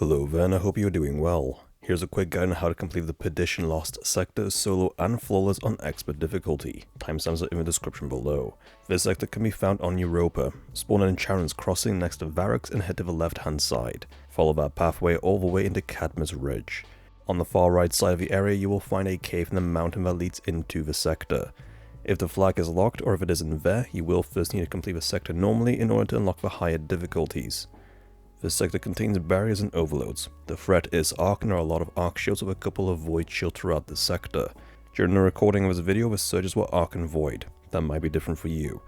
Hello Ven, I hope you're doing well. Here's a quick guide on how to complete the Perdition Lost Sector solo and flawless on expert difficulty. Timestamps are in the description below. This sector can be found on Europa. Spawn in Charon's Crossing next to Varrox and head to the left hand side. Follow that pathway all the way into Cadmus Ridge. On the far right side of the area you will find a cave in the mountain that leads into the sector. If the flag is locked or if it isn't there, you will first need to complete the sector normally in order to unlock the higher difficulties. This sector contains barriers and overloads. The threat is arc and there are a lot of arc shields with a couple of void shields throughout the sector. During the recording of this video, the surges were arc and void. That might be different for you.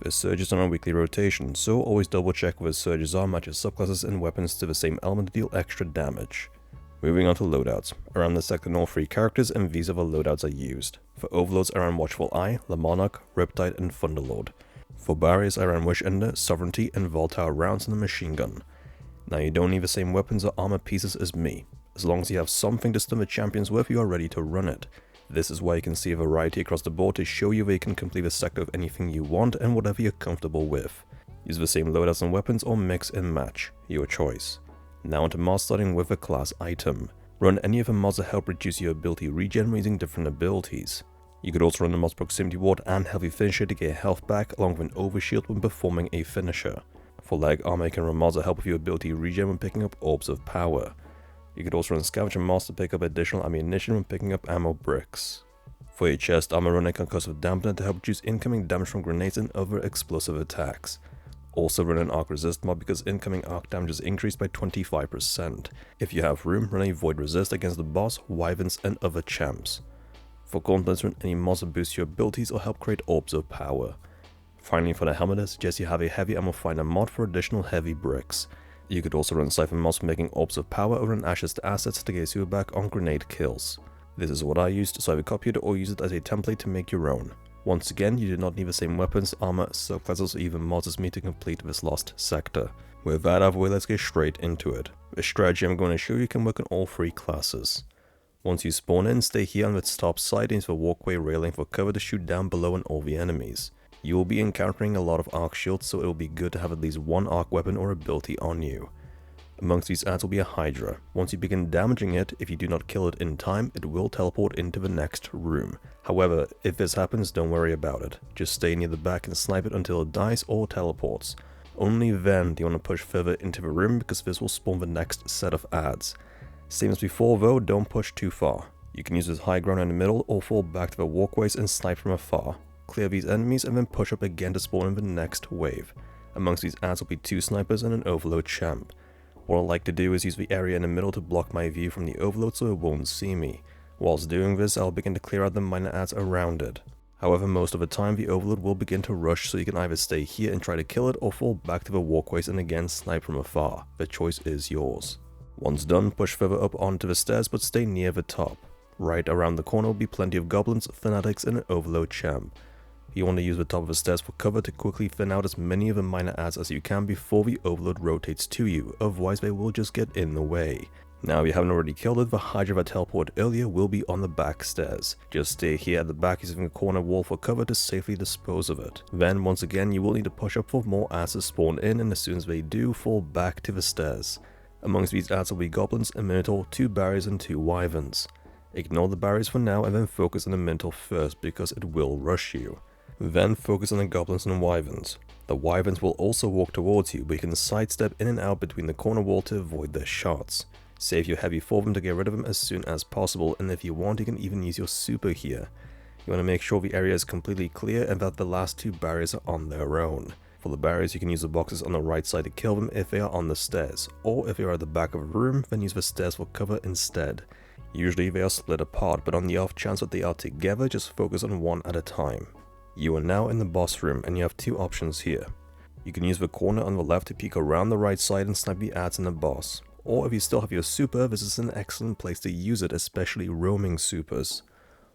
The surges are on a weekly rotation, so always double check where the surges are, match your subclasses and weapons to the same element to deal extra damage. Moving on to loadouts. Around the sector all 3 characters and these other loadouts are used. For overloads I ran Watchful Eye, Le Monarch, Riptide and Thunderlord. For barriers I ran Wish Ender, Sovereignty and Volatile rounds and a machine gun. Now you don't need the same weapons or armor pieces as me. As long as you have something to stun the champions with, you are ready to run it. This is why you can see a variety across the board to show you that you can complete the sector with anything you want and whatever you're comfortable with. Use the same loadouts and weapons or mix and match, your choice. Now onto mods, starting with a class item. Run any of the mods that help reduce your ability regen using different abilities. You could also run the mods Proximity Ward and Heavy Finisher to get health back along with an overshield when performing a finisher. For leg armor, you can run mods that help with your ability regen when picking up orbs of power. You could also run scavenger mods to pick up additional ammunition when picking up ammo bricks. For your chest armor, run a concussive dampener to help reduce incoming damage from grenades and other explosive attacks. Also run an arc resist mod because incoming arc damage is increased by 25%. If you have room, run a void resist against the boss, wyverns and other champs. For gauntlets, run any mods that boost your abilities or help create orbs of power. Finally, for the helmet, I suggest you have a heavy ammo finder mod for additional heavy bricks. You could also run siphon mods for making orbs of power or run ashes to assets to get super back on grenade kills. This is what I used, so I would copy it or use it as a template to make your own. Once again, you do not need the same weapons, armor, subclasses or even mods as me to complete this lost sector. With that out of the way, let's get straight into it. The strategy I'm going to show you can work on all 3 classes. Once you spawn in, stay here on the top side into the walkway railing for cover to shoot down below on all the enemies. You will be encountering a lot of arc shields, so it will be good to have at least one arc weapon or ability on you. Amongst these adds will be a Hydra. Once you begin damaging it, if you do not kill it in time, it will teleport into the next room. However, if this happens, don't worry about it. Just stay near the back and snipe it until it dies or teleports. Only then do you want to push further into the room because this will spawn the next set of adds. Same as before though, don't push too far. You can use this high ground in the middle or fall back to the walkways and snipe from afar. Clear these enemies and then push up again to spawn in the next wave. Amongst these adds will be 2 snipers and an overload champ. What I like to do is use the area in the middle to block my view from the overload so it won't see me. Whilst doing this, I'll begin to clear out the minor adds around it. However, most of the time the overload will begin to rush, so you can either stay here and try to kill it or fall back to the walkways and again snipe from afar. The choice is yours. Once done, push further up onto the stairs but stay near the top. Right around the corner will be plenty of goblins, fanatics and an overload champ. You want to use the top of the stairs for cover to quickly thin out as many of the minor adds as you can before the overload rotates to you, otherwise they will just get in the way. Now if you haven't already killed it, the Hydra that teleported earlier will be on the back stairs. Just stay here at the back using a corner wall for cover to safely dispose of it. Then once again you will need to push up for more adds to spawn in, and as soon as they do, fall back to the stairs. Amongst these adds will be goblins, a minotaur, 2 barriers and 2 wyverns. Ignore the barriers for now and then focus on the minotaur first because it will rush you. Then focus on the goblins and wyverns. The wyverns will also walk towards you, but you can sidestep in and out between the corner wall to avoid their shots. Save your heavy for them to get rid of them as soon as possible, and if you want you can even use your super here. You want to make sure the area is completely clear and that the last 2 barriers are on their own. For the barriers you can use the boxes on the right side to kill them if they are on the stairs, or if they are at the back of a room then use the stairs for cover instead. Usually they are split apart, but on the off chance that they are together, just focus on one at a time. You are now in the boss room and you have 2 options here. You can use the corner on the left to peek around the right side and snipe the adds in the boss. Or if you still have your super, this is an excellent place to use it, especially roaming supers.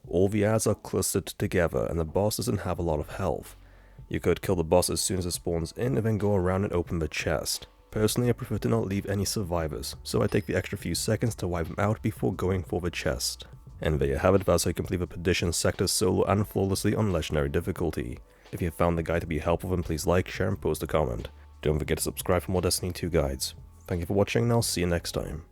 All the adds are clustered together and the boss doesn't have a lot of health. You could kill the boss as soon as it spawns in and then go around and open the chest. Personally, I prefer to not leave any survivors, so I take the extra few seconds to wipe them out before going for the chest. And there you have it, that's how you complete the Perdition sector solo and flawlessly on legendary difficulty. If you found the guide to be helpful, then please like, share and post a comment. Don't forget to subscribe for more Destiny 2 guides. Thank you for watching and I'll see you next time.